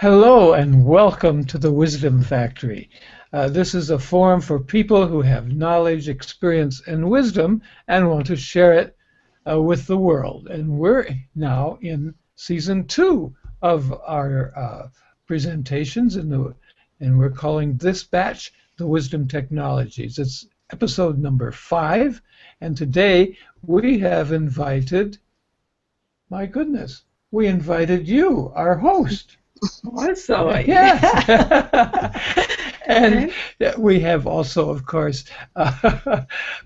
Hello and welcome to the Wisdom Factory. This is a forum for people who have knowledge, experience, and wisdom and want to share it with the world. And we're now in season 2 of our presentations, and we're calling this batch the Wisdom Technologies. It's episode number 5, and today we have invited, my goodness, we invited you, our host. Also, yes. And we have also, of course,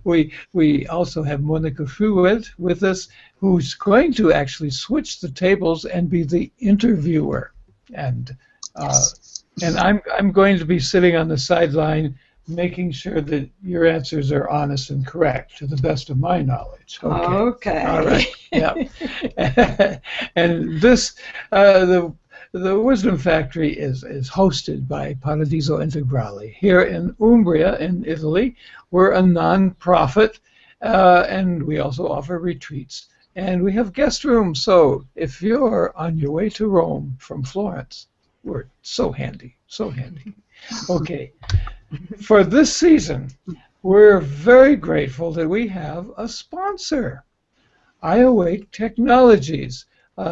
we also have Monika Fruehwirth with us, who's going to actually switch the tables and be the interviewer. And I'm going to be sitting on the sideline, making sure that your answers are honest and correct to the best of my knowledge. Okay. All right. Yeah. And this the Wisdom Factory is hosted by Paradiso Integrale here in Umbria in Italy. We're a non-profit, and we also offer retreats. And we have guest rooms, so if you're on your way to Rome from Florence, we're so handy, so handy. Okay, for this season, we're very grateful that we have a sponsor, iAwake Technologies.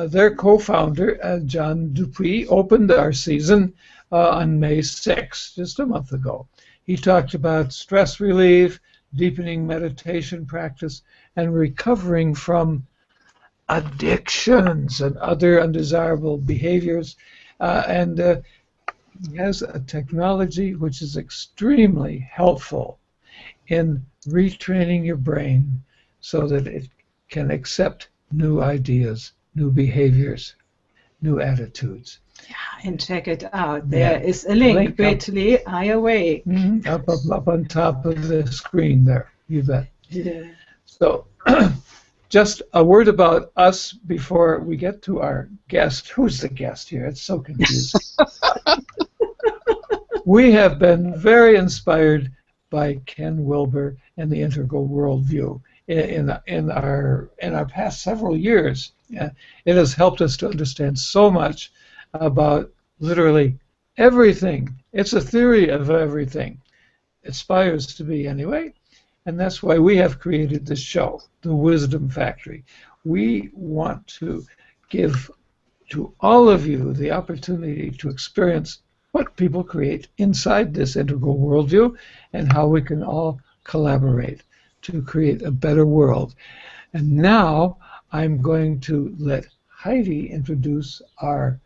Their co-founder, John Dupuy, opened our season on May 6th, just a month ago. He talked about stress relief, deepening meditation practice, and recovering from addictions and other undesirable behaviors. And he has a technology which is extremely helpful in retraining your brain so that it can accept new ideas, new behaviors, new attitudes. Yeah, and check it out. There is a link, bit.ly, iAwake. Up on top of the screen there, you bet. Yeah. So, just a word about us before we get to our guest. Who's the guest here? It's so confusing. We have been very inspired by Ken Wilber and the Integral Worldview in our past several years. It has helped us to understand so much about literally everything. It's a theory of everything. It aspires to be anyway, and that's why we have created this show, the Wisdom Factory. We want to give to all of you the opportunity to experience what people create inside this integral worldview and how we can all collaborate to create a better world. And now I'm going to let Heidi introduce our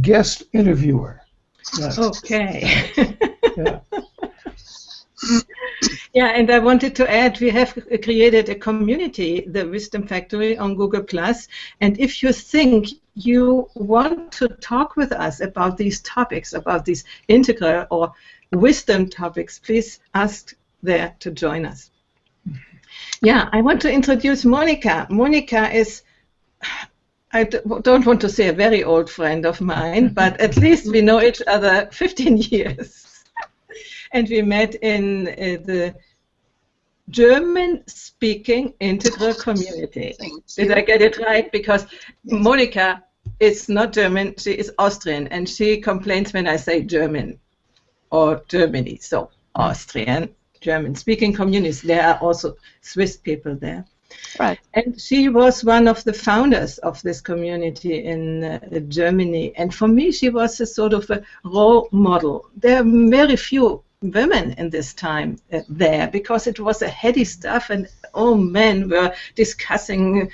guest interviewer. Yes. Okay. Yeah. Yeah, and I wanted to add, we have created a community, the Wisdom Factory, on Google+. And if you think you want to talk with us about these topics, about these integral or wisdom topics, please ask there to join us. Yeah, I want to introduce Monika. Monika is, I don't want to say a very old friend of mine, but at least we know each other 15 years. And we met in the German-speaking integral community. Did I get it right? Because Monika is not German, she is Austrian, and she complains when I say German or Germany, so Austrian. German-speaking communities. There are also Swiss people there. Right. And she was one of the founders of this community in Germany. And for me, she was a sort of a role model. There are very few women in this time there because it was a heady stuff, and all men were discussing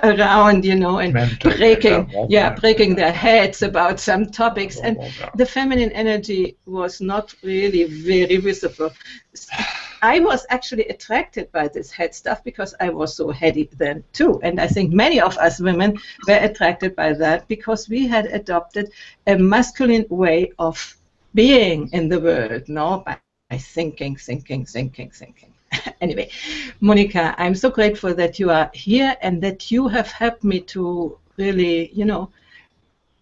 around, you know, and breaking their heads about some topics, and the feminine energy was not really very visible. I was actually attracted by this head stuff because I was so heady then too, and I think many of us women were attracted by that because we had adopted a masculine way of being in the world, no, by thinking. Anyway, Monika, I'm so grateful that you are here and that you have helped me to really, you know,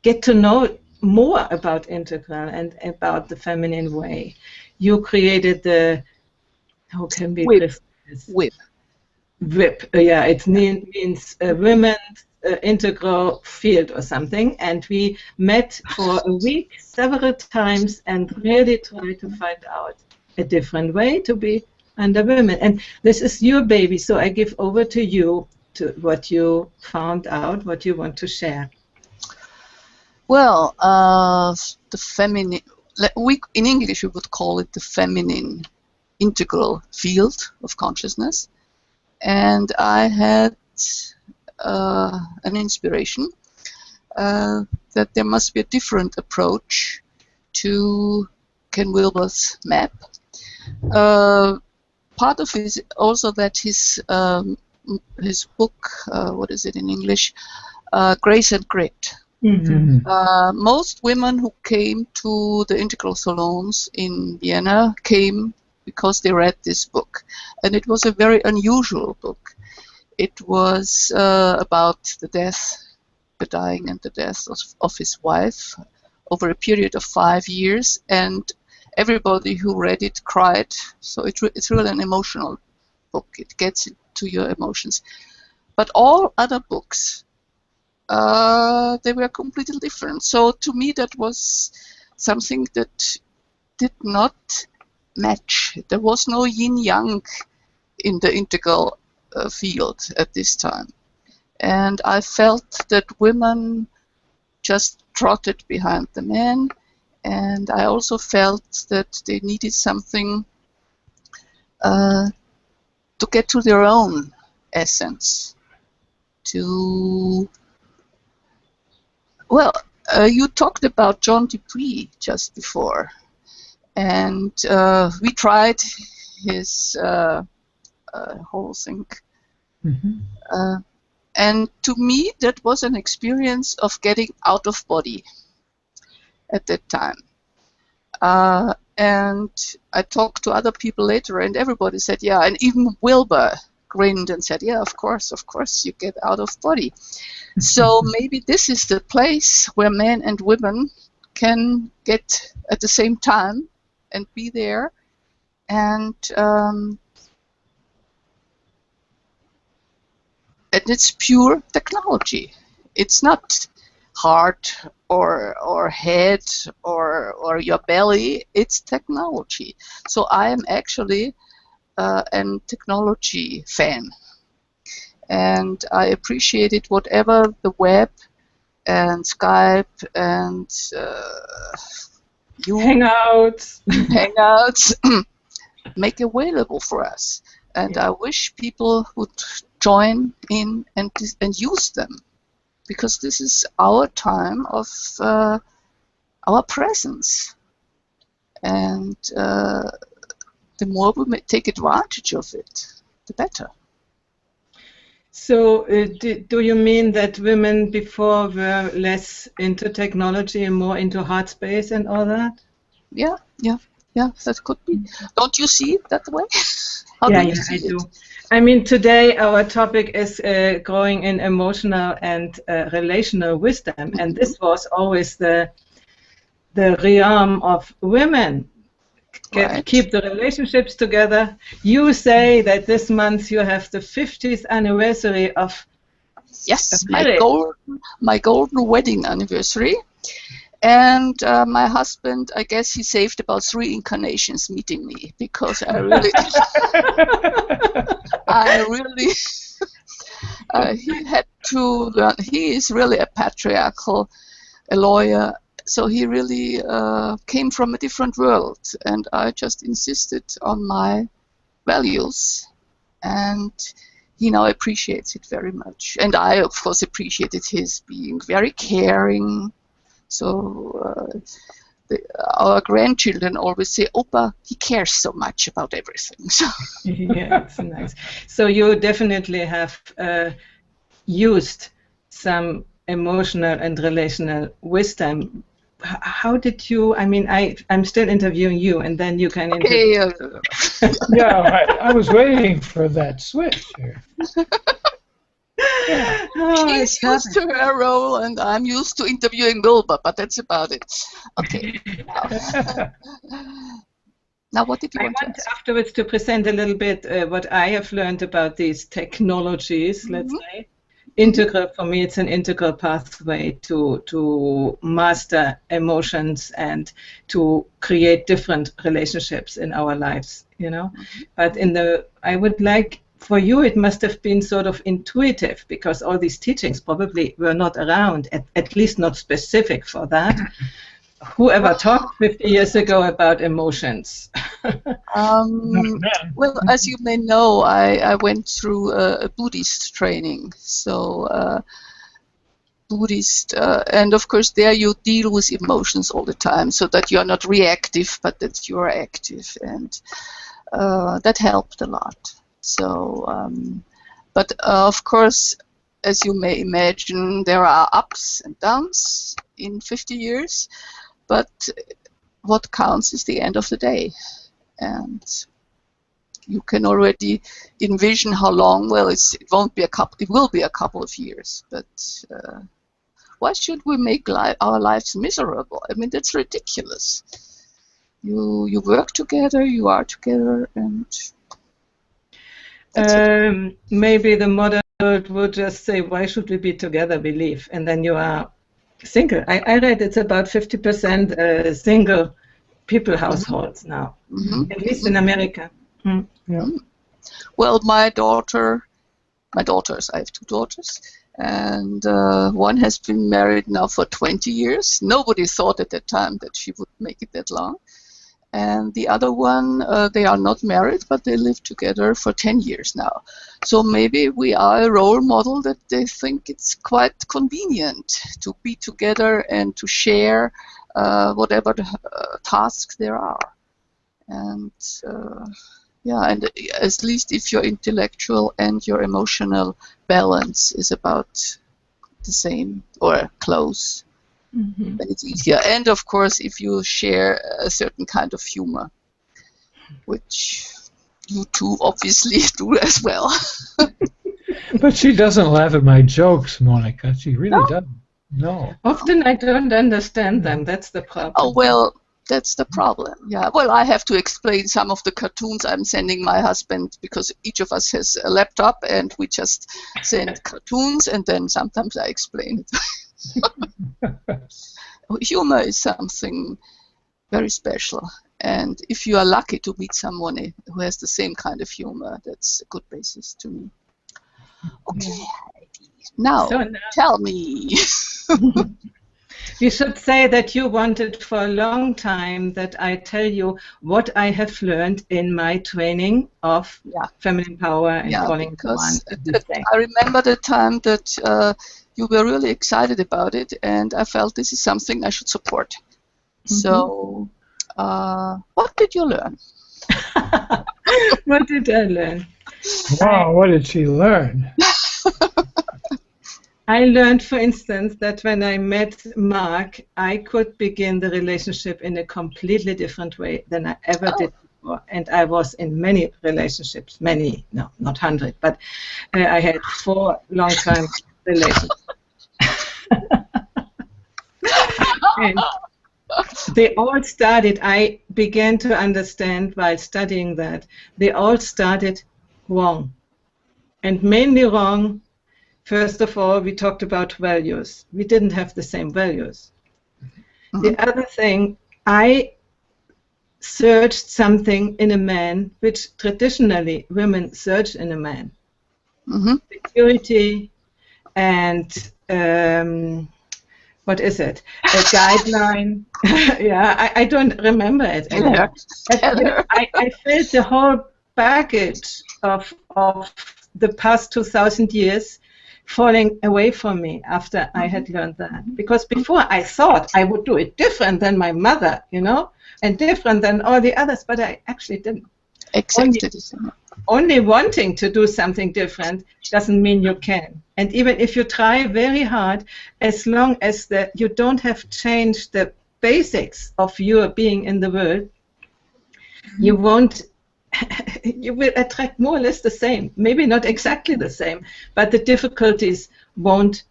get to know more about integral and about the feminine way. You created the, how can we WIP. WIP. Yeah, it means women's integral field or something, and we met for a week several times and really tried to find out a different way to be under women. And this is your baby, so I give over to you to what you found out, what you want to share. Well, the feminine, in English we would call it the feminine integral field of consciousness. And I had an inspiration that there must be a different approach to Ken Wilber's map. Part of it is also that his book, what is it in English, Grace and Grit. Mm-hmm. Most women who came to the integral salons in Vienna came because they read this book, and it was a very unusual book. It was about the dying and the death of his wife over a period of 5 years, and everybody who read it cried. So it's really an emotional book. It gets into your emotions. But all other books, they were completely different. So to me that was something that did not match. There was no yin-yang in the integral field at this time. And I felt that women just trotted behind the men, and I also felt that they needed something to get to their own essence. Well, you talked about John Dupuy just before, and we tried his whole thing. Mm-hmm. And to me, that was an experience of getting out of body at that time. And I talked to other people later, and everybody said, yeah, and even Wilber grinned and said, yeah, of course, you get out of body. So maybe this is the place where men and women can get at the same time and be there. And it's pure technology. It's not heart or head or your belly. It's technology. So I am actually a technology fan, and I appreciated whatever the web and Skype and Hangouts make available for us. And I wish people would join in and use them, because this is our time of our presence, and the more we take advantage of it, the better. So do you mean that women before were less into technology and more into heart space and all that? Yeah, that could be. Don't you see it that way? Yeah, I do. I mean, today our topic is growing in emotional and relational wisdom, and this was always the realm of women. Right. Keep the relationships together. You say that this month you have the 50th anniversary of my golden wedding anniversary. And my husband, I guess he saved about 3 incarnations meeting me, because I really, he had to learn. He is really a patriarchal, a lawyer, so he really came from a different world, and I just insisted on my values, and he now appreciates it very much. And I, of course, appreciated his being very caring. So our grandchildren always say, Opa, he cares so much about everything. So yeah, it's nice. So you definitely have used some emotional and relational wisdom. How did you, I mean, I'm still interviewing you, and then you can interview. Yeah, I was waiting for that switch here. Yeah. She's used to her role, and I'm used to interviewing Wilber, but that's about it. Okay. Now, what did you want to ask? Afterwards to present a little bit what I have learned about these technologies, let's say. integral, for me, it's an integral pathway to master emotions and to create different relationships in our lives, you know. But I would like, for you, it must have been sort of intuitive, because all these teachings probably were not around, at least not specific for that. Whoever talked 50 years ago about emotions? Well, as you may know, I went through a Buddhist training. So Buddhist, and of course there you deal with emotions all the time, so that you are not reactive, but that you are active, and that helped a lot. So, but of course, as you may imagine, there are ups and downs in 50 years, but what counts is the end of the day. And you can already envision how long. Well, it won't be a couple. It will be a couple of years. But why should we make our lives miserable? I mean, that's ridiculous. You work together. You are together, and maybe the modern world would just say, "Why should we be together? We leave," and then you are single. I read it's about 50% single people households now, at least in America. Yeah. Well, my daughters, I have 2 daughters, and one has been married now for 20 years. Nobody thought at that time that she would make it that long. And the other one, they are not married, but they live together for 10 years now. So maybe we are a role model that they think it's quite convenient to be together and to share whatever tasks there are. And yeah, and at least if your intellectual and your emotional balance is about the same or close, then it's easier. And of course, if you share a certain kind of humor, which you two obviously do as well. But she doesn't laugh at my jokes, Monika. She really doesn't. No. Often I don't understand them. That's the problem. Oh, well, that's the problem. Yeah. Well, I have to explain some of the cartoons I'm sending my husband, because each of us has a laptop and we just send cartoons, and then sometimes I explain it. Humor is something very special, and if you are lucky to meet someone who has the same kind of humor, that's a good basis to me. Okay, now tell me. You should say that you wanted for a long time that I tell you what I have learned in my training of feminine power and calling to one. I remember the time that you were really excited about it, and I felt this is something I should support. So, what did you learn? What did I learn? Wow, what did she learn? I learned, for instance, that when I met Mark, I could begin the relationship in a completely different way than I ever did before. And I was in many relationships, many, no, not 100, but I had 4 long-time relationships. And they all started, I began to understand while studying that, they all started wrong. And mainly wrong. First of all, we talked about values. We didn't have the same values. The other thing, I searched something in a man which traditionally women search in a man. Security and what is it? A guideline. I don't remember it. I felt the whole baggage of the past 2,000 years falling away from me after I had learned that. Because before I thought I would do it different than my mother, you know, and different than all the others, but I actually didn't. Only wanting to do something different doesn't mean you can. And even if you try very hard, as long as you don't have changed the basics of your being in the world, you won't. You will attract more or less the same, maybe not exactly the same, but the difficulties won't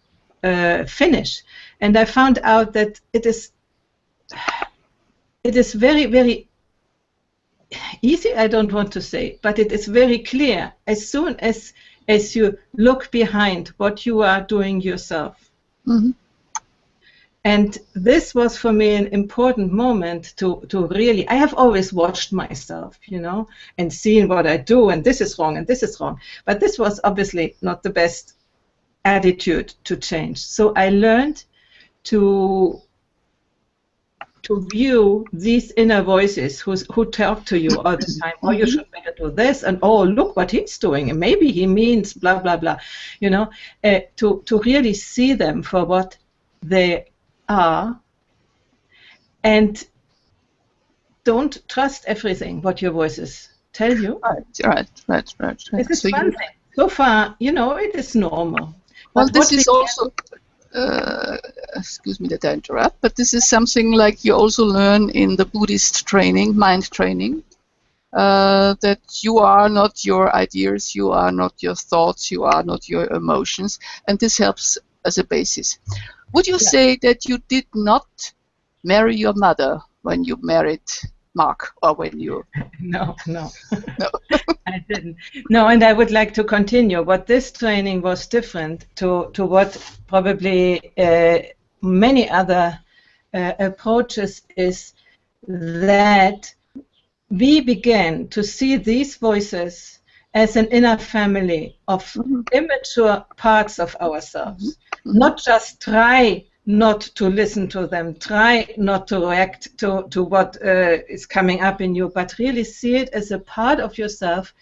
finish. And I found out that it is very, very easy, I don't want to say, but it is very clear. As soon as as you look behind what you are doing yourself. And this was for me an important moment to really, I have always watched myself, you know, and seen what I do, and this is wrong and this is wrong. But this was obviously not the best attitude to change. So I learned to view these inner voices who talk to you all the time. Oh, you should better do this, and oh, look what he's doing, and maybe he means blah blah blah, you know, to really see them for what they are, and don't trust everything what your voices tell you. Right. This is one thing. So far, you know, it is normal. Well, this is also, excuse me that I interrupt, but this is something like you also learn in the Buddhist training, mind training, that you are not your ideas, you are not your thoughts, you are not your emotions, and this helps as a basis. Would you say that you did not marry your mother when you married Mark, or when you... No. I didn't. No, and I would like to continue. What this training was different to what probably many other approaches is that we began to see these voices as an inner family of immature parts of ourselves. Not just try not to listen to them, try not to react to what is coming up in you, but really see it as a part of yourself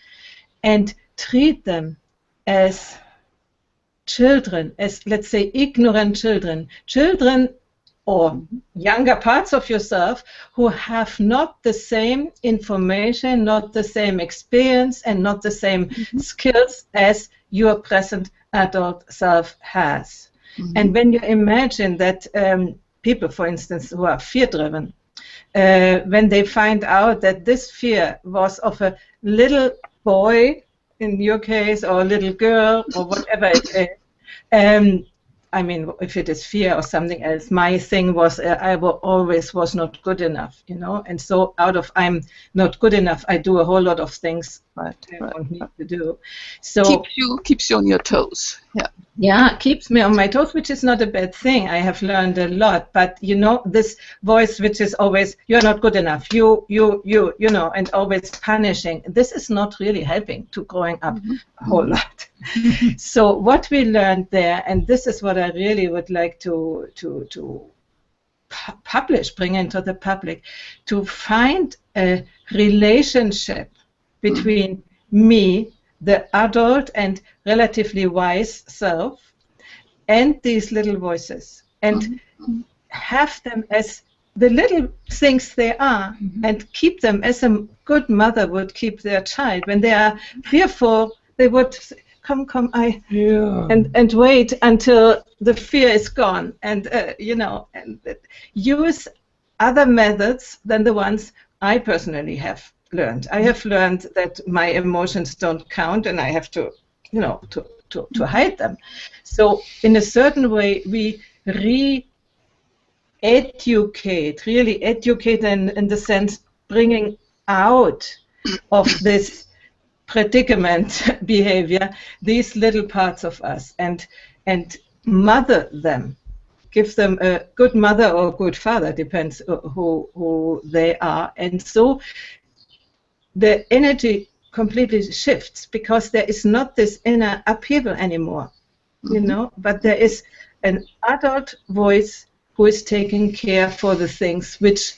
and treat them as children, as, let's say, ignorant children or younger parts of yourself who have not the same information, not the same experience, and not the same skills as your present adult self has. And when you imagine that people, for instance, who are fear-driven, when they find out that this fear was of a little boy, in your case, or a little girl, or whatever it is, I mean, if it is fear or something else, my thing was I always was not good enough, you know, and so out of I'm not good enough, I do a whole lot of things I don't need to do. So keeps you on your toes. Yeah, keeps me on my toes, which is not a bad thing. I have learned a lot, but you know, this voice which is always you're not good enough, you know, and always punishing. This is not really helping to growing up a whole lot. So what we learned there, and this is what I really would like to publish, bring into the public, to find a relationship between me, the adult and relatively wise self, and these little voices, and have them as the little things they are, and keep them as a good mother would keep their child. When they are fearful, they would say, come, and wait until the fear is gone, and you know, and use other methods than the ones I personally have learned. I have learned that my emotions don't count, and I have to, you know, to hide them. So in a certain way, we re-educate, really educate in the sense bringing out of this predicament behavior these little parts of us, and mother them, give them a good mother or a good father, depends who they are, and so the energy completely shifts, because there is not this inner upheaval anymore, you know, but there is an adult voice who is taking care for the things which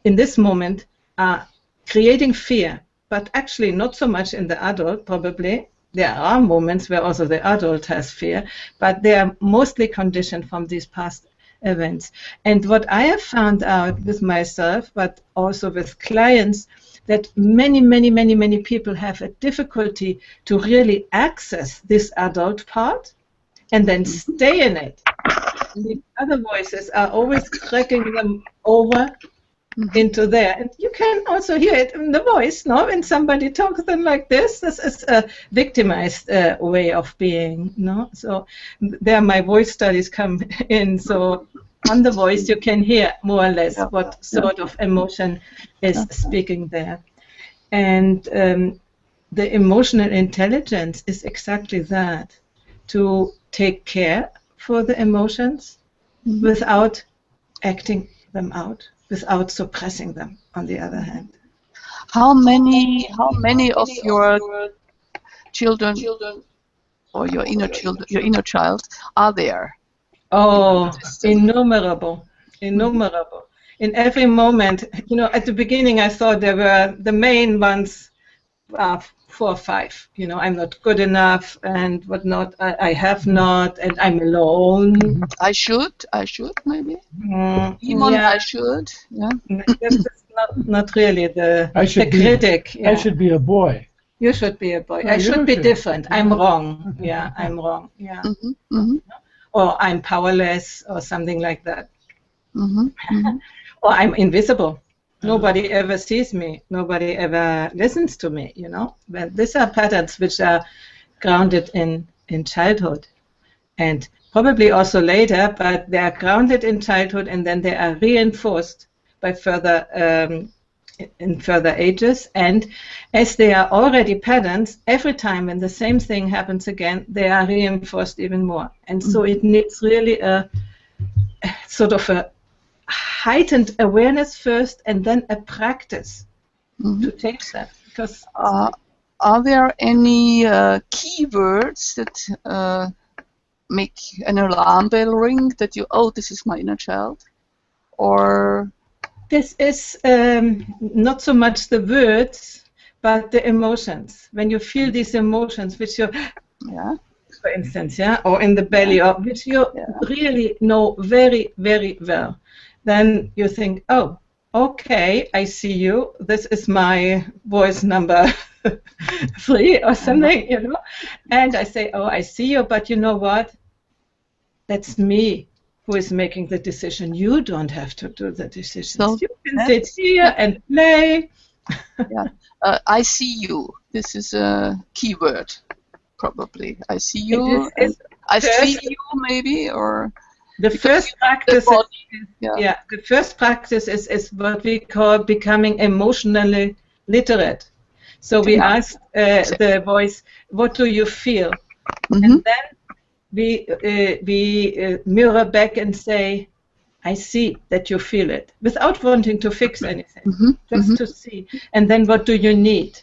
in this moment are creating fear, but actually not so much in the adult, probably. There are moments where also the adult has fear, but they are mostly conditioned from these past events. And what I have found out with myself, but also with clients, that many people have a difficulty to really access this adult part and then stay in it. And the other voices are always dragging them over into there. And you can also hear it in the voice, no? When somebody talks to them like this is a victimized way of being, no? So there my voice studies come in. So on the voice you can hear more or less what sort of emotion is speaking there. And the emotional intelligence is exactly that, to take care for the emotions without acting them out, without suppressing them, on the other hand. How many of your children or your inner child are there? Oh, innumerable. In every moment, you know, at the beginning I thought there were the main ones, 4 or 5. You know, I'm not good enough and whatnot. I have not, and I'm alone. I should maybe. Yeah. I should. Yeah. That's not really the critic. I should be a boy. You should be a boy. I should be different. I'm wrong. Yeah, I'm wrong. Yeah. Or I'm powerless, or something like that. Or I'm invisible. Nobody ever sees me. Nobody ever listens to me, you know. But these are patterns which are grounded in childhood, and probably also later, but they are grounded in childhood, and then they are reinforced by further in further ages. And as they are already patterns, every time when the same thing happens again, they are reinforced even more. And so it needs really a sort of a heightened awareness first, and then a practice to change that. Because are there any keywords that make an alarm bell ring, that you, oh, this is my inner child? Or this is not so much the words, but the emotions. When you feel these emotions, which you, for instance, or in the belly, or which you really know very, very well, then you think, oh, okay, I see you. This is my voice number 3 or something, you know. And I say, oh, I see you, but you know what? That's me who is making the decision. You don't have to do the decisions. So you can sit here and play. I see you. This is a keyword, probably. I see you. I feel you, maybe, or the first practice. The first practice is what we call becoming emotionally literate. So we ask the voice, "What do you feel?" And then we mirror back and say, I see that you feel it, without wanting to fix anything, just to see. And then what do you need?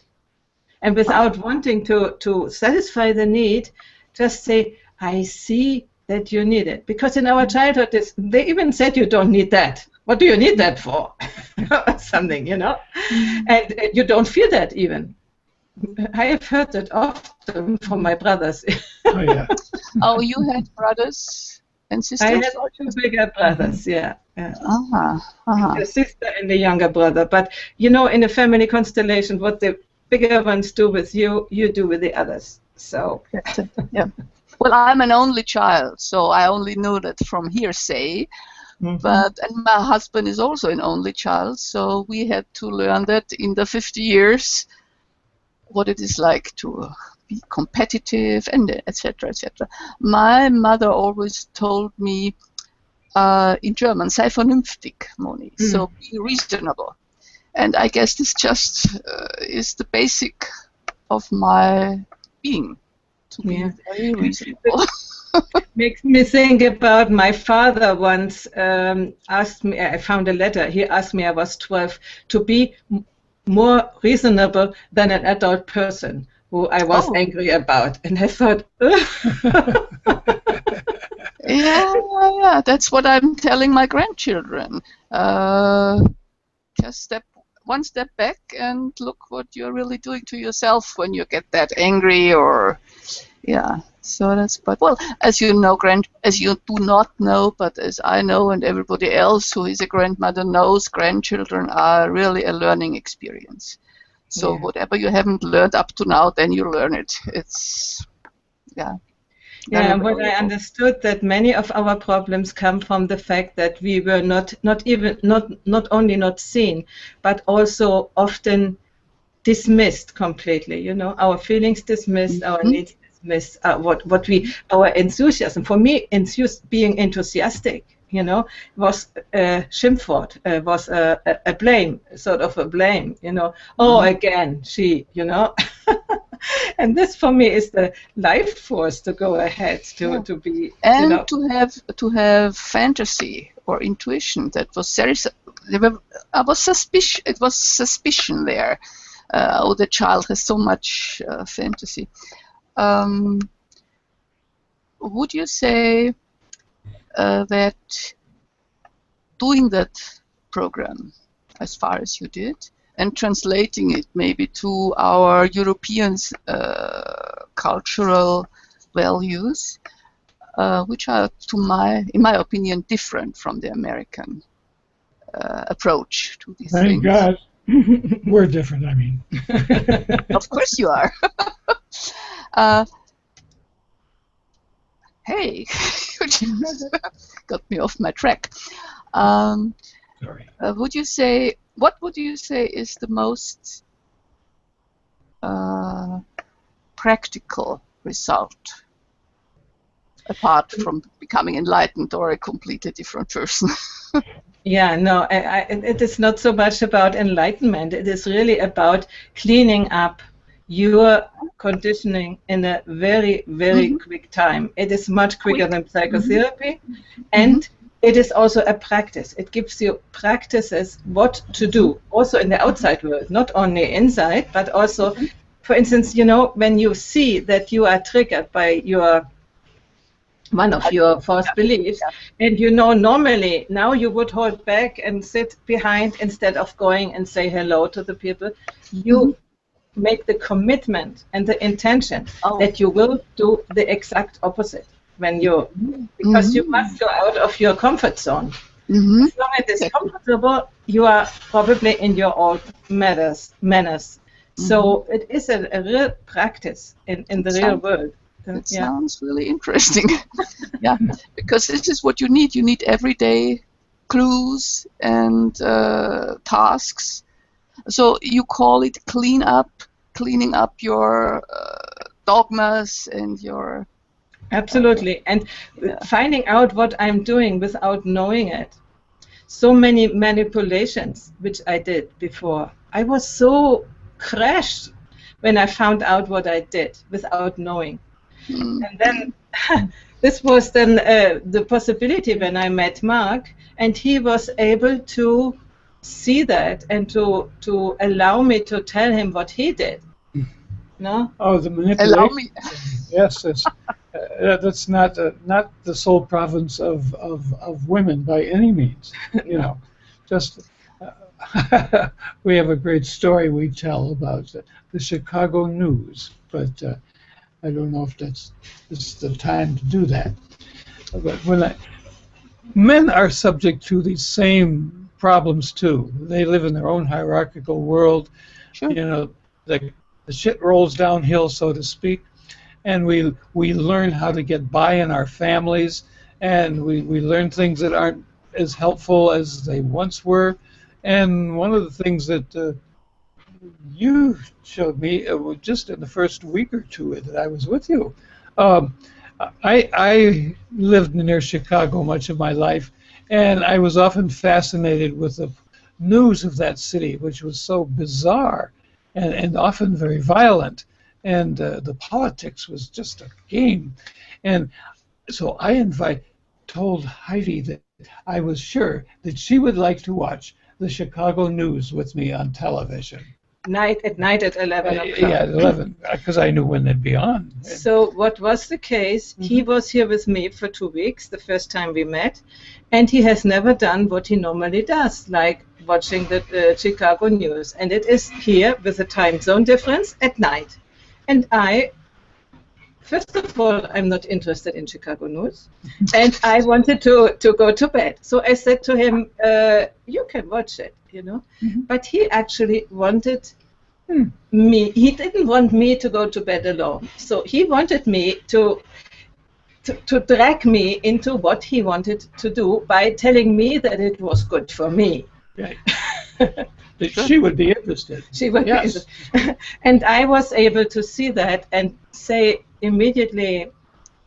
And without wanting to satisfy the need, just say, I see that you need it. Because in our childhood, they even said you don't need that. What do you need that for? Something, you know? And you don't feel that even. I have heard that often from my brothers. Oh, yeah. Oh, you had brothers and sisters? I had 2 bigger brothers, yeah. The sister and the younger brother. But, you know, in a family constellation, what the bigger ones do with you, you do with the others. So, yeah. Well, I'm an only child, so I only know that from hearsay. And my husband is also an only child, so we had to learn that in the 50 years, what it is like to be competitive, and etc., etc. My mother always told me in German, sei vernünftig, Moni, so be reasonable. And I guess this just is the basic of my being, to be very reasonable. Makes me think about my father once asked me, I found a letter, he asked me, I was 12, to be more reasonable than an adult person who I was angry about. And I thought, yeah, that's what I'm telling my grandchildren. Just one step back and look what you're really doing to yourself when you get that angry, or so that's, but well, as you know, as you do not know, but as I know and everybody else who is a grandmother knows, grandchildren are really a learning experience. So whatever you haven't learned up to now, then you learn it. It's and what I understood, that many of our problems come from the fact that we were not only not seen, but also often dismissed completely. You know, our feelings dismissed, our needs dismissed, our enthusiasm. For me, being enthusiastic, you know, was a schimpfwort, was a blame, sort of a blame. You know, again, she, you know. And this for me is the life force to go ahead, to be, and you know, to have fantasy or intuition. That was very. I was suspicious. It was suspicion there. Oh, the child has so much fantasy. Would you say that doing that program as far as you did and translating it maybe to our European cultural values, which are, in my opinion, different from the American approach to these things? Thank God. We're different, I mean. Of course you are. Hey, you just got me off my track. Sorry. What would you say is the most practical result, apart from becoming enlightened or a completely different person? yeah, no, it is not so much about enlightenment. It is really about cleaning up your conditioning in a very, very quick time. It is much quicker than psychotherapy, and it is also a practice. It gives you practices what to do, also in the outside world, not only inside, but also, for instance, you know, when you see that you are triggered by one of your false beliefs, and you know normally now you would hold back and sit behind instead of going and say hello to the people. You make the commitment and the intention that you will do the exact opposite when you, because you must go out of your comfort zone. As long as it is comfortable, you are probably in your old manners. So it is a real practice in the real world. That sounds really interesting. Yeah, because this is what you need. You need everyday clues and tasks. So you call it cleaning up your dogmas and your... Absolutely, and finding out what I'm doing without knowing it. So many manipulations, which I did before. I was so crashed when I found out what I did without knowing. And then this was then the possibility when I met Mark, and he was able to see that and to allow me to tell him what he did. No? Oh, the manipulation. Allow me. Yes, that's not the sole province of women by any means. You know, just we have a great story we tell about the Chicago News, but I don't know if this is the time to do that. But men are subject to these same problems too. They live in their own hierarchical world. Sure. You know, the shit rolls downhill, so to speak, and we learn how to get by in our families, and we learn things that aren't as helpful as they once were. And one of the things that you showed me just in the first week or two that I was with you, I lived near Chicago much of my life, and I was often fascinated with the news of that city, which was so bizarre and often very violent, and the politics was just a game. And so I told Heidi that I was sure that she would like to watch the Chicago News with me on television. At night at 11 o'clock. Yeah, at 11, because I knew when they'd be on. So what was the case? He was here with me for 2 weeks, the first time we met, and he has never done what he normally does, like watching the Chicago News. And it is here with a time zone difference at night. And first of all, I'm not interested in Chicago News, and I wanted to go to bed. So I said to him, you can watch it, you know. But he actually wanted me. He didn't want me to go to bed alone. So he wanted me to drag me into what he wanted to do by telling me that it was good for me. Right. She would be interested. She would be interested. And I was able to see that and say immediately,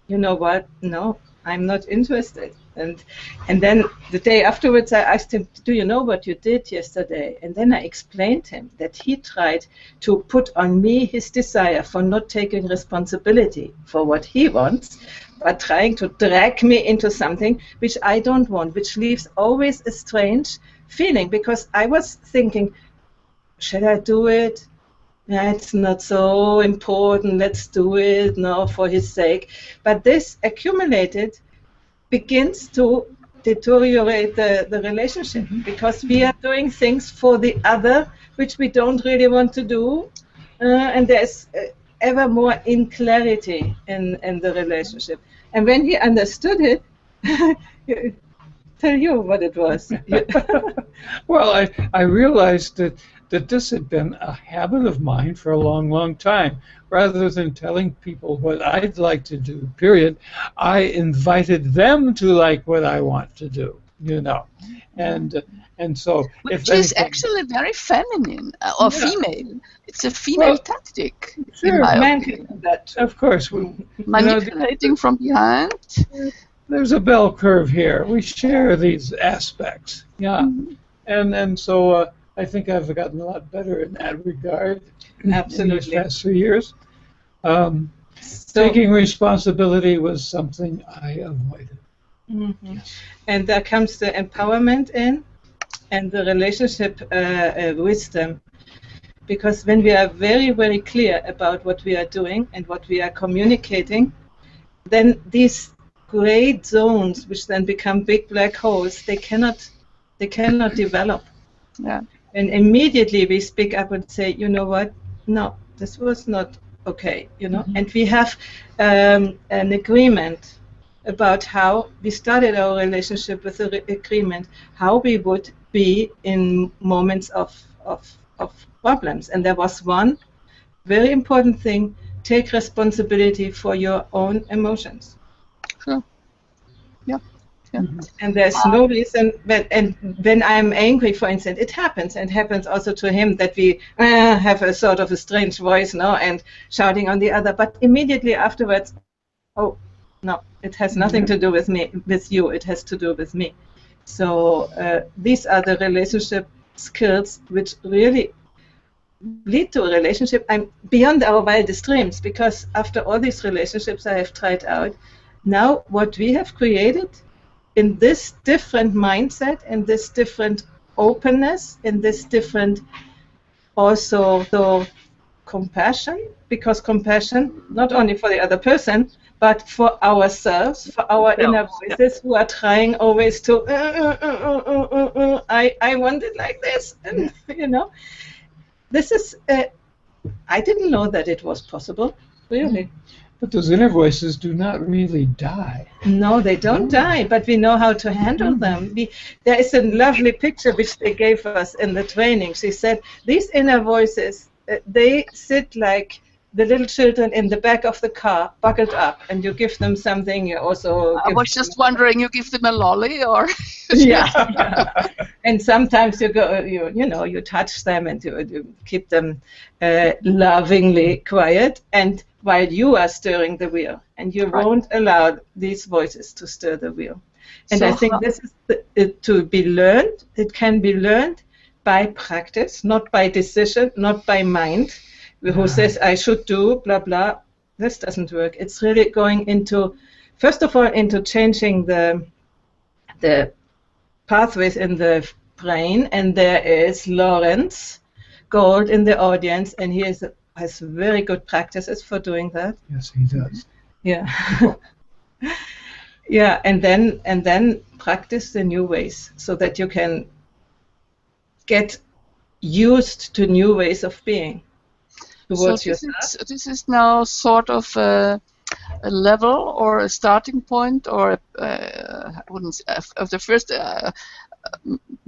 you know what, no, I'm not interested. And then the day afterwards, I asked him, "Do you know what you did yesterday?" And then I explained him that he tried to put on me his desire for not taking responsibility for what he wants, but trying to drag me into something which I don't want, which leaves always a strange feeling, because I was thinking, should I do it? Yeah, it's not so important, let's do it, no, for his sake. But this accumulated begins to deteriorate the relationship, because we are doing things for the other which we don't really want to do, and there's ever more inclarity in the relationship. And when he understood it, tell you what it was. Well, I realized that this had been a habit of mine for a long, long time. Rather than telling people what I'd like to do, period, I invited them to like what I want to do, you know. And so, which is actually very feminine or female. It's a female tactic. Sure, that of course. Manipulating from behind. There's a bell curve here. We share these aspects, yeah. And so I think I've gotten a lot better in that regard. Absolutely. In these past 3 years. Taking responsibility was something I avoided. Yes. And there comes the empowerment in, and the relationship wisdom. Because when we are very, very clear about what we are doing and what we are communicating, then these gray zones, which then become big black holes, they cannot develop. Yeah. And immediately we speak up and say, you know what? No, this was not okay, you know. And we have an agreement about how we started our relationship with an agreement, how we would be in moments of problems. And there was one very important thing: take responsibility for your own emotions. Sure. Yeah. Yeah. And there's no reason, when I'm angry, for instance, it happens also to him that we have a sort of a strange voice now and shouting on the other, but immediately afterwards, oh, no, it has nothing to do with me, with you, it has to do with me. So these are the relationship skills which really lead to a relationship. I'm beyond our wildest dreams, because after all these relationships I have tried out, now what we have created in this different mindset, in this different openness, in this different also compassion, because compassion not only for the other person, but for ourselves, for our inner voices who are trying always to, I want it like this, and you know, this is, I didn't know that it was possible, really. But those inner voices do not really die. No, they don't die, but we know how to handle them. There is a lovely picture which they gave us in the training. She said, these inner voices, they sit like the little children in the back of the car, buckled up, and you give them something. You also I was just wondering, you give them a lolly, or? Yeah. And sometimes you go, you touch them and you keep them lovingly quiet, and while you are stirring the wheel, and you won't allow these voices to stir the wheel. And so I think this is to be learned. It can be learned by practice, not by decision, not by mind, who says I should do blah blah. This doesn't work. It's really going into, first of all, into changing the pathways in the brain. And there is Lawrence Gold in the audience, and he has very good practices for doing that. Yes, he does. Yeah. Yeah, and then practice the new ways so that you can get used to new ways of being towards yourself. This is now sort of a level or a starting point, or I wouldn't say, the first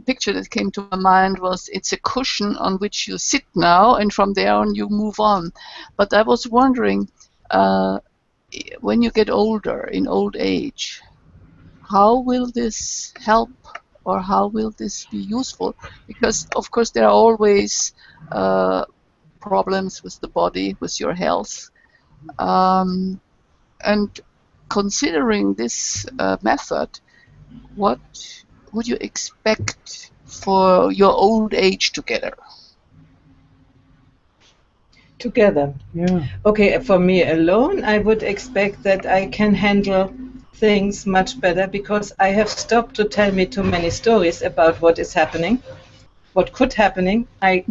picture that came to my mind was, it's a cushion on which you sit now, and from there on you move on. But I was wondering, when you get older, in old age, how will this help, or how will this be useful? Because of course there are always problems with the body, with your health, and considering this method, what would you expect for your old age together? Together. Yeah. Okay, for me alone, I would expect that I can handle things much better because I have stopped to tell me too many stories about what is happening, what could happening. I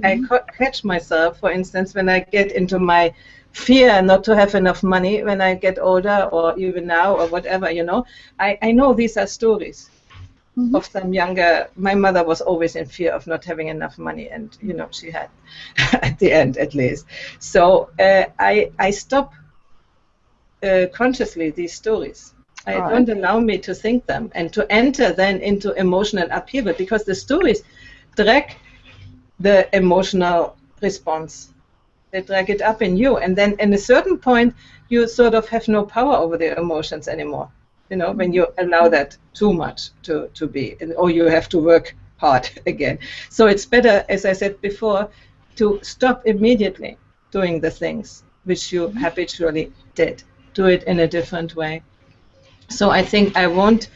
catch myself, for instance, when I get into my fear not to have enough money when I get older or even now or whatever, you know. I know these are stories of some younger. My mother was always in fear of not having enough money, and you know she had at the end at least. So I stop consciously these stories. I don't allow me to think them and to enter then into emotional upheaval because the stories drag the emotional response. They drag it up in you, and then at a certain point you sort of have no power over the emotions anymore. You know, when you allow that too much to be, or you have to work hard again. So it's better, as I said before, to stop immediately doing the things which you habitually did. Do it in a different way. So I think I won't,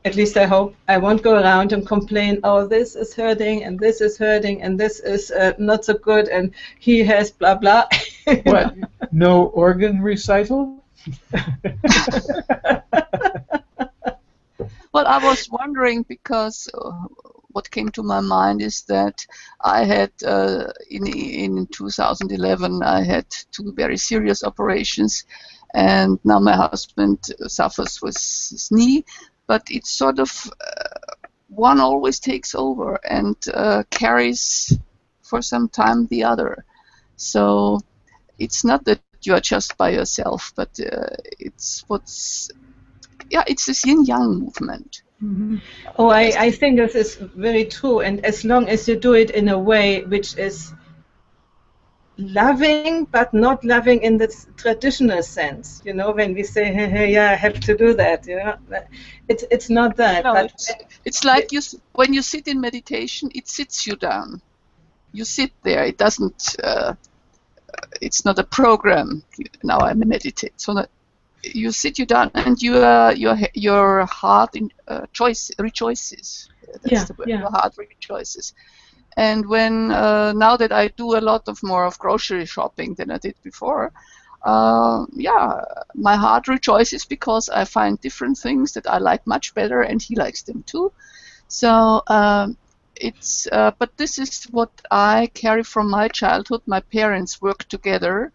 at least I hope, I won't go around and complain, oh, this is hurting, and this is hurting, and this is not so good, and he has blah, blah. What? No organ recital? Well, I was wondering because what came to my mind is that I had in 2011 I had 2 very serious operations, and now my husband suffers with his knee, but it's sort of one always takes over and carries for some time the other. So it's not that you are just by yourself, but it's this yin-yang movement. Mm-hmm. Oh, I think this is very true, and as long as you do it in a way which is loving, but not loving in the traditional sense, you know, when we say, hey, yeah, I have to do that, you know, it's not that. No, but it's like when you sit in meditation, it sits you down. You sit there. It doesn't. It's not a program. Now I meditate. So that you sit you down, and your heart rejoices. That's the word. Yeah. Your heart rejoices. And when now that I do a lot more of grocery shopping than I did before, my heart rejoices because I find different things that I like much better, and he likes them too. So but this is what I carry from my childhood. My parents worked together.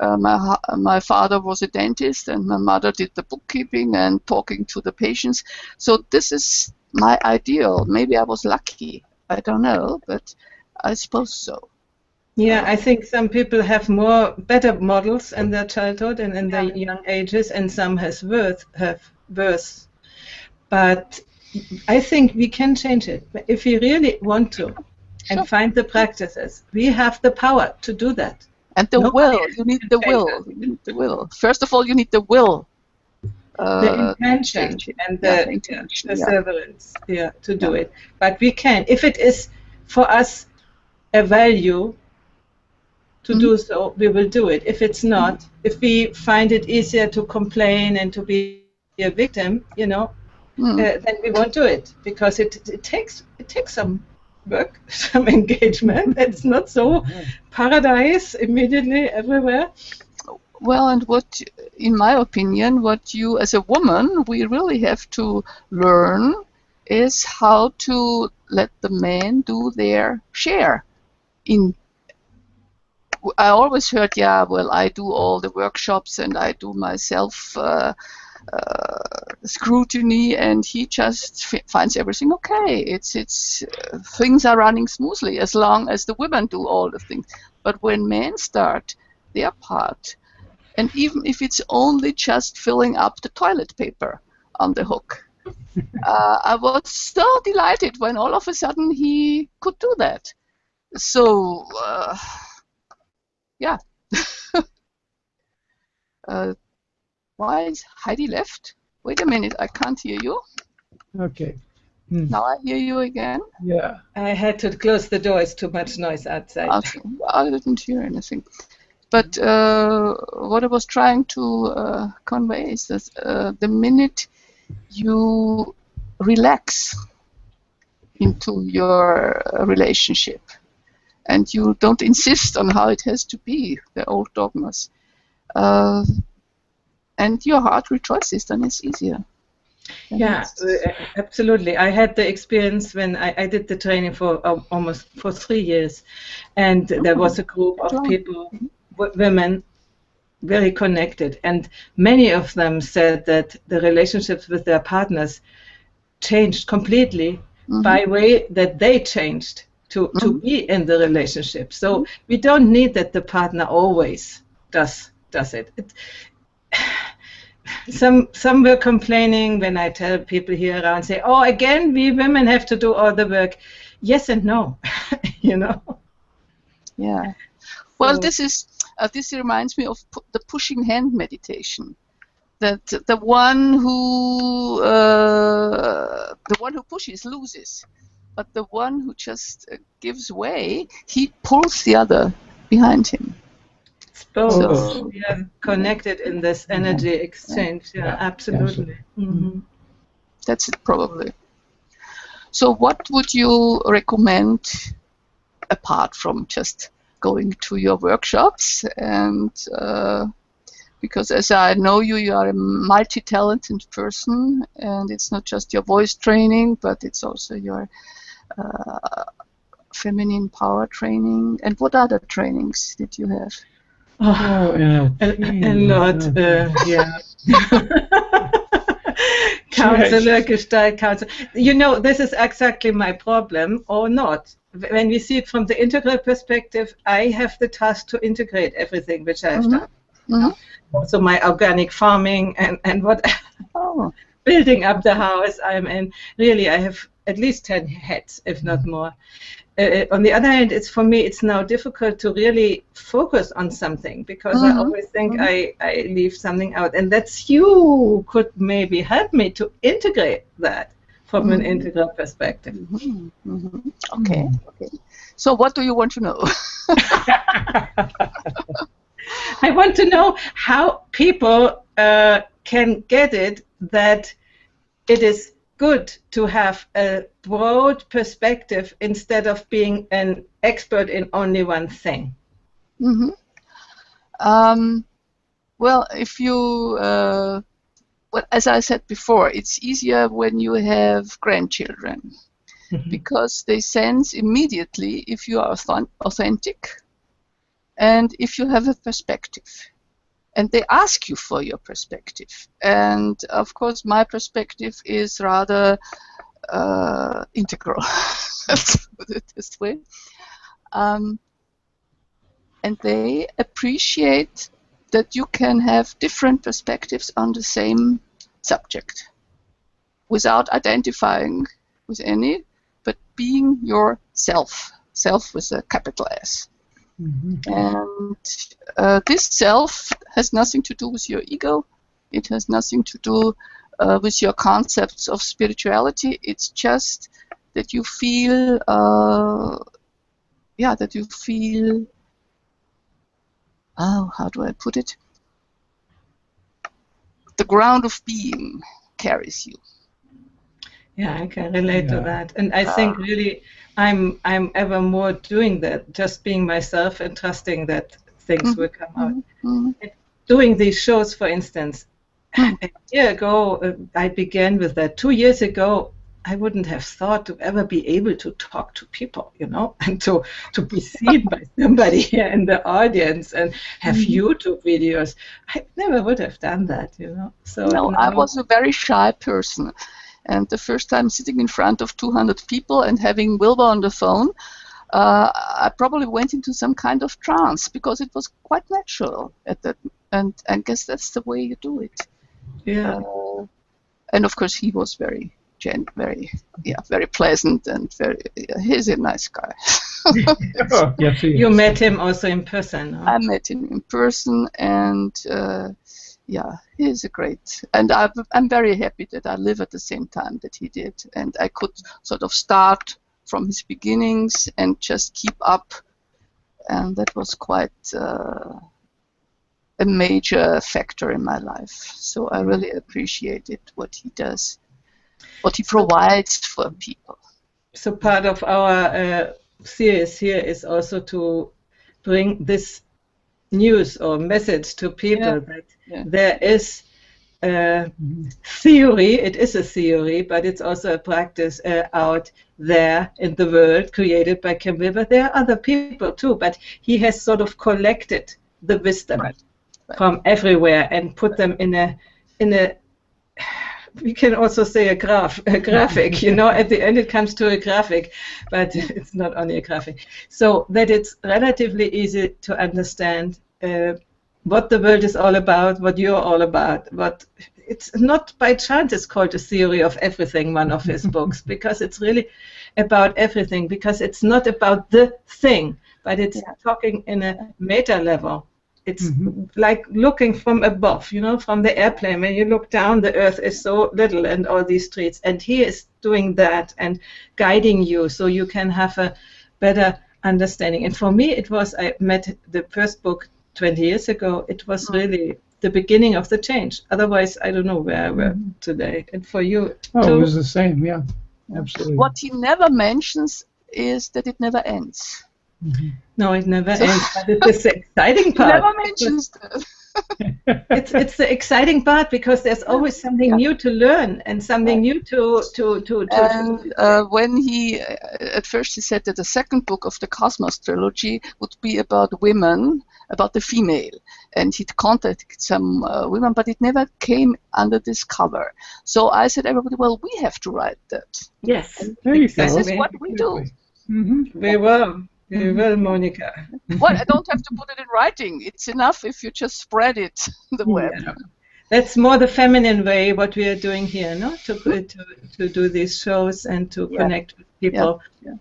My father was a dentist, and my mother did the bookkeeping and talking to the patients. So this is my ideal. Maybe I was lucky. I don't know, but I suppose so. Yeah, I think some people have better models in their childhood and in their young ages, and some have worse. But I think we can change it if we really want to, and find the practices. We have the power to do that. And the will. You need the will. You need the will. First of all, you need the will. The intention and the perseverance, to do it. But we can, if it is for us a value to do so, we will do it. If it's not, if we find it easier to complain and to be a victim, you know, then we won't do it, because it takes some work, some engagement. It's not so paradise immediately everywhere. Well, and what, in my opinion, what you as a woman, we really have to learn is how to let the men do their share. I always heard, I do all the workshops and I do my self scrutiny, and he just finds everything okay. It's things are running smoothly as long as the women do all the things. But when men start their part, and even if it's only just filling up the toilet paper on the hook, I was so delighted when all of a sudden he could do that. So, why is Heidi left? Wait a minute, I can't hear you. Okay. Now I hear you again. Yeah. I had to close the door. It's too much noise outside. Okay. I didn't hear anything. But what I was trying to convey is that the minute you relax into your relationship, and you don't insist on how it has to be, the old dogmas, and your heart rejoices, then it's easier. Yeah, absolutely. I had the experience when I did the training for almost for 3 years, and there was a group of people, women, very connected, and many of them said that the relationships with their partners changed completely by way that they changed to be in the relationship. So we don't need that the partner always does it. Some were complaining when I tell people here around, say, oh, again, we women have to do all the work. Yes and no, you know. Yeah. Well, this reminds me of the pushing hand meditation. That the one who pushes loses, but the one who just gives way, he pulls the other behind him. So we are connected in this energy exchange. Yeah, absolutely. That's it, probably. So what would you recommend apart from just going to your workshops? And because as I know you, you are a multi-talented person, and it's not just your voice training, but it's also your feminine power training. And what other trainings did you have? A lot, yeah. Counselor, Gestalt counselor. You know, this is exactly my problem, or not. When we see it from the integral perspective, I have the task to integrate everything which I have done. Also my organic farming and what building up the house I'm in. Really, I have at least 10 hats, if not more. On the other hand, for me, it's now difficult to really focus on something because I always think I leave something out. And that's you could maybe help me to integrate that from an integral perspective. Okay. So what do you want to know? I want to know how people can get it that it is good to have a broad perspective instead of being an expert in only one thing. Well, if you, as I said before, it's easier when you have grandchildren because they sense immediately if you are authentic and if you have a perspective. And they ask you for your perspective. And of course, my perspective is rather integral. Let's put it this way. And they appreciate that you can have different perspectives on the same subject without identifying with any, but being yourself. Self with a capital S. And this self has nothing to do with your ego. It has nothing to do with your concepts of spirituality. It's just that you feel, how do I put it? The ground of being carries you. Yeah, I can relate to that. And I think really I'm ever more doing that, just being myself and trusting that things will come out. And doing these shows, for instance, a year ago, I began with that. 2 years ago, I wouldn't have thought to ever be able to talk to people, you know, and to be seen by somebody here in the audience and have YouTube videos. I never would have done that, you know. So no, I was a very shy person. And the first time sitting in front of 200 people and having Wilber on the phone, I probably went into some kind of trance because it was quite natural at that. And I guess that's the way you do it. Yeah. And of course, he was very pleasant and he's a nice guy. Yes, you met him also in person. Huh? I met him in person, and he's a great. And I'm very happy that I live at the same time that he did, and I could sort of start from his beginnings and just keep up, and that was quite a major factor in my life. So I really appreciated what he does. what he provides for people. So part of our series here is also to bring this news or message to people that there is a theory, it is a theory, but it's also a practice out there in the world created by Ken Wilber. There are other people too, but he has sort of collected the wisdom from everywhere and put them in a we can also say a graphic, you know, at the end it comes to a graphic, but it's not only a graphic. So that it's relatively easy to understand what the world is all about, what you're all about. What it's not by chance it's called A Theory of Everything, one of his books, because it's really about everything, because it's not about the thing, but it's talking in a meta level. It's like looking from above, you know, from the airplane. When you look down, the earth is so little and all these streets. And he is doing that and guiding you so you can have a better understanding. And for me, it was, I met the first book 20 years ago. It was really the beginning of the change. Otherwise, I don't know where I were today. And for you, too? It was the same, yeah, absolutely. What he never mentions is that it never ends. No, it never ends, but it's the exciting part. He never mentions that. It's the exciting part because there's always something new to learn and something new to when he at first he said that the second book of the Cosmos trilogy would be about women, about the female, and he'd contacted some women, but it never came under this cover. So I said, everybody, well, we have to write that. Yes, this is what we do. We will. You will, Monika. Well, I don't have to put it in writing. It's enough if you just spread it, the web. That's more the feminine way, what we are doing here, no? To do these shows and to connect with people,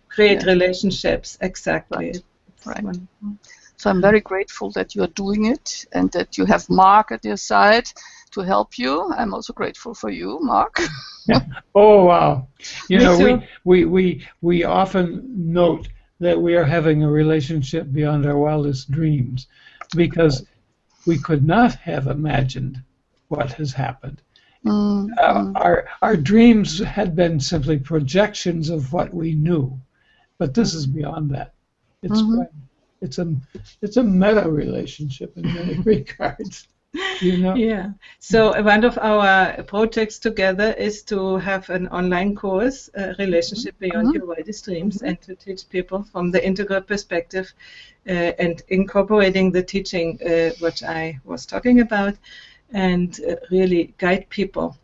create relationships. Exactly. Right. So I'm very grateful that you are doing it and that you have Mark at your side to help you. I'm also grateful for you, Mark. Oh, wow. You know, we often note that we are having a relationship beyond our wildest dreams because we could not have imagined what has happened. Our dreams had been simply projections of what we knew, but this is beyond that. It's a meta relationship in many regards. You know? Yeah. So one of our projects together is to have an online course, Relationship Beyond Your Wildest Dreams, and to teach people from the integral perspective and incorporating the teaching which I was talking about, and really guide people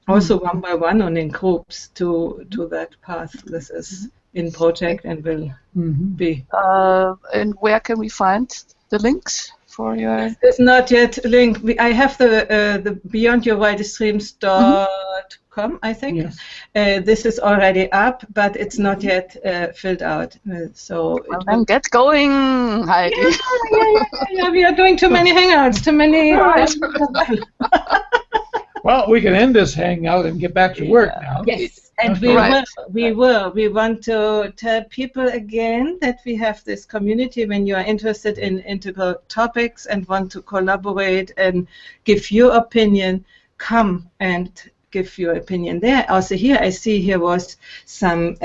also one by one and in groups to that path. This is in project and will be. And where can we find the links? It's not yet linked. I have the beyondyourwildestdreams.com, I think. Yes. This is already up, but it's not yet filled out. So then get going, Heidi. Yeah. We are doing too many hangouts, too many. Well, we can end this hangout and get back to work now. Yes. And we want to tell people again that we have this community. When you are interested in integral topics and want to collaborate and give your opinion, come and give your opinion there. Also here, I see here was some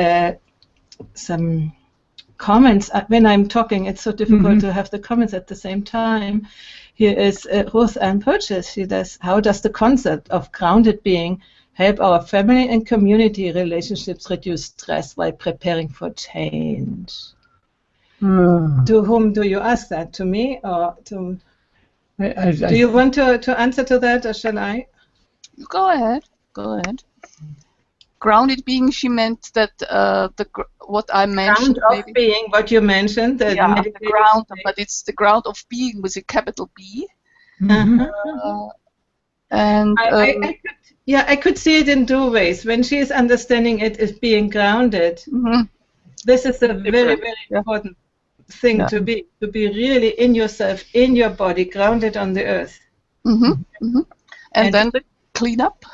comments. When I'm talking, it's so difficult to have the comments at the same time. Here is Ruth Ann Purchase. She does, how does the concept of grounded being help our family and community relationships reduce stress while preparing for change? To whom do you ask that? To me or to? Do you want to answer to that, or shall I? Go ahead. Grounded being, she meant that what I mentioned. Ground of being, what you mentioned. The ground, but it's the ground of being with a capital B. And I could see it in two ways. When she is understanding it as being grounded, this is a very, very important thing to be really in yourself, in your body, grounded on the earth. And then the cleanup.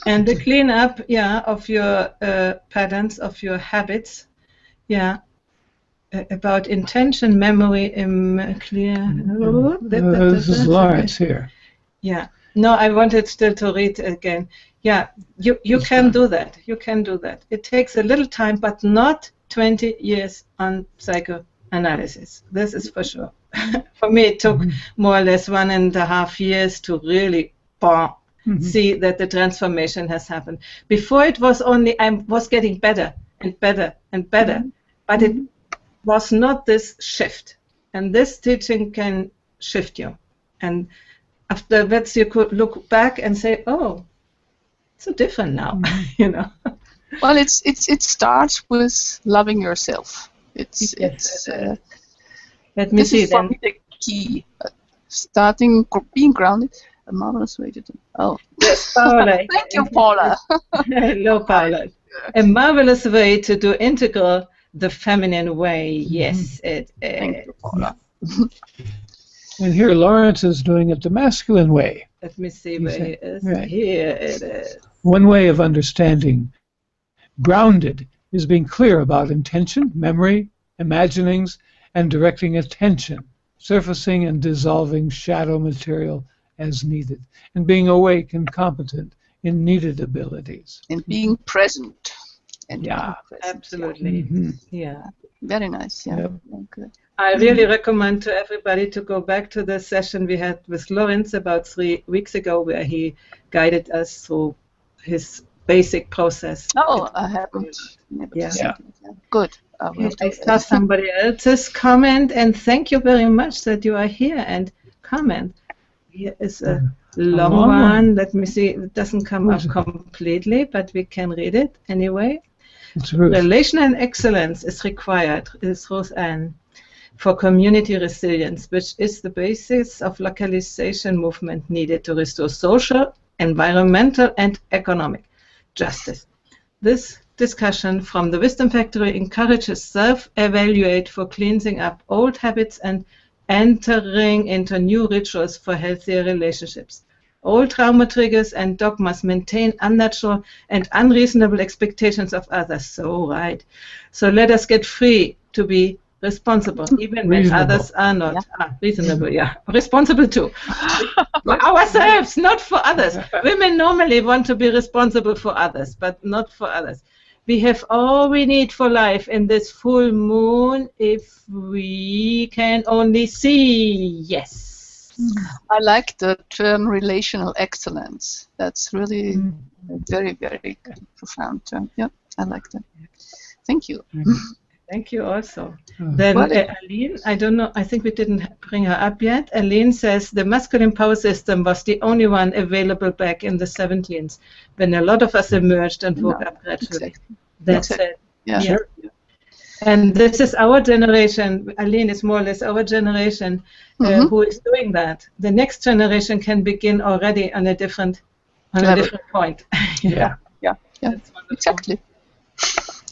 And the cleanup, of your patterns, of your habits, about intention, memory, clear. This is Lawrence here. Yeah. No, I wanted still to read again. Yeah, you can do that. You can do that. It takes a little time, but not 20 years on psychoanalysis. This is for sure. For me, it took more or less 1.5 years to really see that the transformation has happened. Before it was only, I was getting better and better and better, but it was not this shift. And this teaching can shift you. And afterwards, you could look back and say, oh, it's so different now, you know. Well, it starts with loving yourself. Let me see then. The key. Starting being grounded. A marvelous way to do. Oh, yes, Paula. Thank you, Paula. Hello, Paula. A marvelous way to do integral the feminine way. Yes, it is. Thank you, Paula. And here Lawrence is doing it the masculine way. Let me see where he is. Right. Here it is. One way of understanding grounded is being clear about intention, memory, imaginings, and directing attention, surfacing and dissolving shadow material as needed, and being awake and competent in needed abilities. And being present. And Yeah, present. Absolutely. Yeah. Very nice. Yeah. Yep. Good. I really recommend to everybody to go back to the session we had with Lawrence about 3 weeks ago, where he guided us through his basic process. Oh, I haven't. Yeah. Good. I saw somebody else's comment, and thank you very much that you are here and comment. Here is a long one. Let me see. It doesn't come up completely, but we can read it anyway. Relational excellence is required, is Rose Ann, for community resilience, which is the basis of localization movement needed to restore social, environmental, and economic justice. This discussion from the Wisdom Factory encourages self-evaluate for cleansing up old habits and entering into new rituals for healthier relationships. Old trauma triggers and dogmas maintain unnatural and unreasonable expectations of others. So right. So let us get free to be responsible, even when others are not. Reasonable, responsible too. For ourselves, not for others. Women normally want to be responsible for others, but not for others. We have all we need for life in this full moon if we can only see. Yes. I like the term relational excellence. That's really a very, very profound term. Yeah, I like that. Thank you. Thank you also. Then Aline, I don't know, I think we didn't bring her up yet. Aline says the masculine power system was the only one available back in the 70s when a lot of us emerged and woke up gradually. Exactly. That's it. Yeah. Sure. And this is our generation. Aline is more or less our generation who is doing that. The next generation can begin already on a different point. Yeah. Exactly.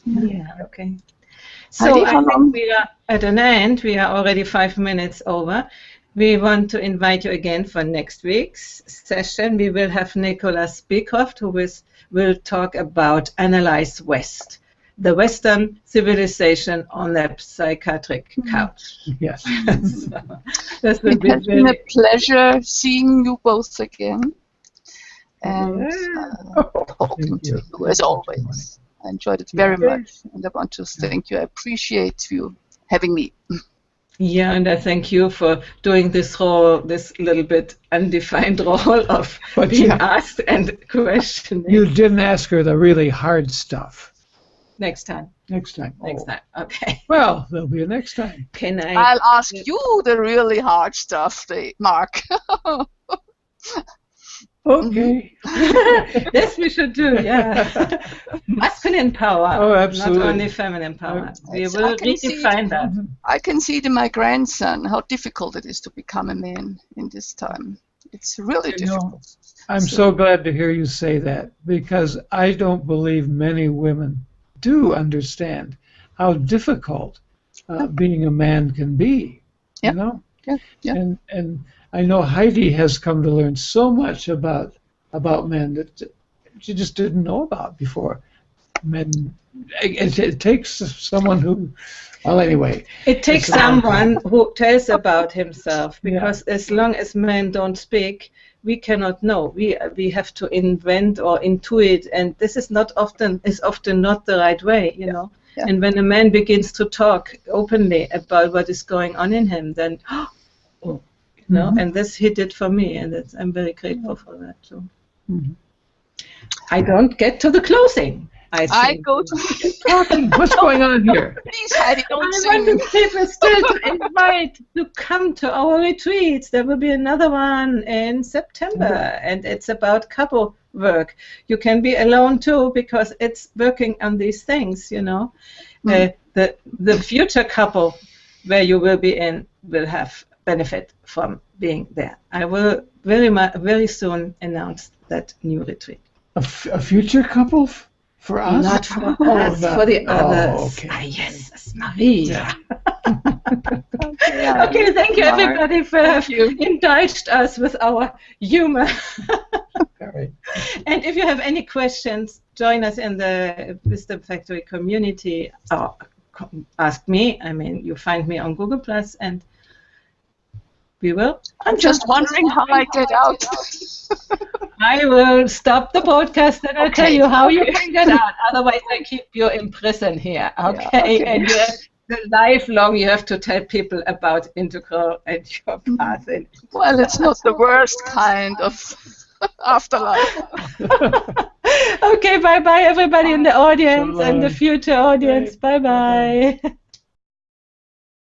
Yeah. Okay. So I think we are at an end. We are already 5 minutes over. We want to invite you again for next week's session. We will have Nicholas Beecroft, who will talk about Analyze West, the Western civilization on the psychiatric couch. Yes. It has been a pleasure seeing you both again and talking to you as always. I enjoyed it very much, and I want to thank you. I appreciate you having me. Yeah, and I thank you for doing this little bit undefined role of being asked and questioning. You didn't ask her the really hard stuff. Next time. Next time. Okay. Well, there'll be a next time. I'll ask you the really hard stuff, Mark. Okay. This we should do, yeah. Masculine power. Oh, absolutely. Not only feminine power. We will redefine that. I can see it in my grandson, how difficult it is to become a man in this time. It's really difficult. I'm so glad to hear you say that, because I don't believe many women do understand how difficult being a man can be. You know? Yeah. And I know Heidi has come to learn so much about men that she just didn't know about before. Men, it takes someone who, well, anyway. It takes someone who tells about himself, because as long as men don't speak, we cannot know. We have to invent or intuit, and this is often not the right way, you know. Yeah. And when a man begins to talk openly about what is going on in him, then you know, and this he did for me, and I'm very grateful for that too. I don't get to the closing. I go to talking. What's going on here? Please, Heidi, don't I sing. want people still to invite to come to our retreats. There will be another one in September, and it's about couple work. You can be alone too, because it's working on these things, you know. The future couple where you will be in will have benefit from being there. I will very soon announce that new retreat. A future couple for us? Not for us, for the others. Okay. Ah, yes, Marie. Yeah. Okay, thank you everybody for having indulged us with our humor. All right. And if you have any questions, join us in the Wisdom Factory community. Or ask me. I mean, you find me on Google+, and we will. I'm just wondering how I get out. I will stop the podcast and I'll tell you how you can get out. Otherwise, I keep you in prison here. Okay? And lifelong, you have to tell people about integral and your path. Well, it's not the worst kind of afterlife. Okay, bye-bye, everybody in the audience and the future audience. Bye-bye.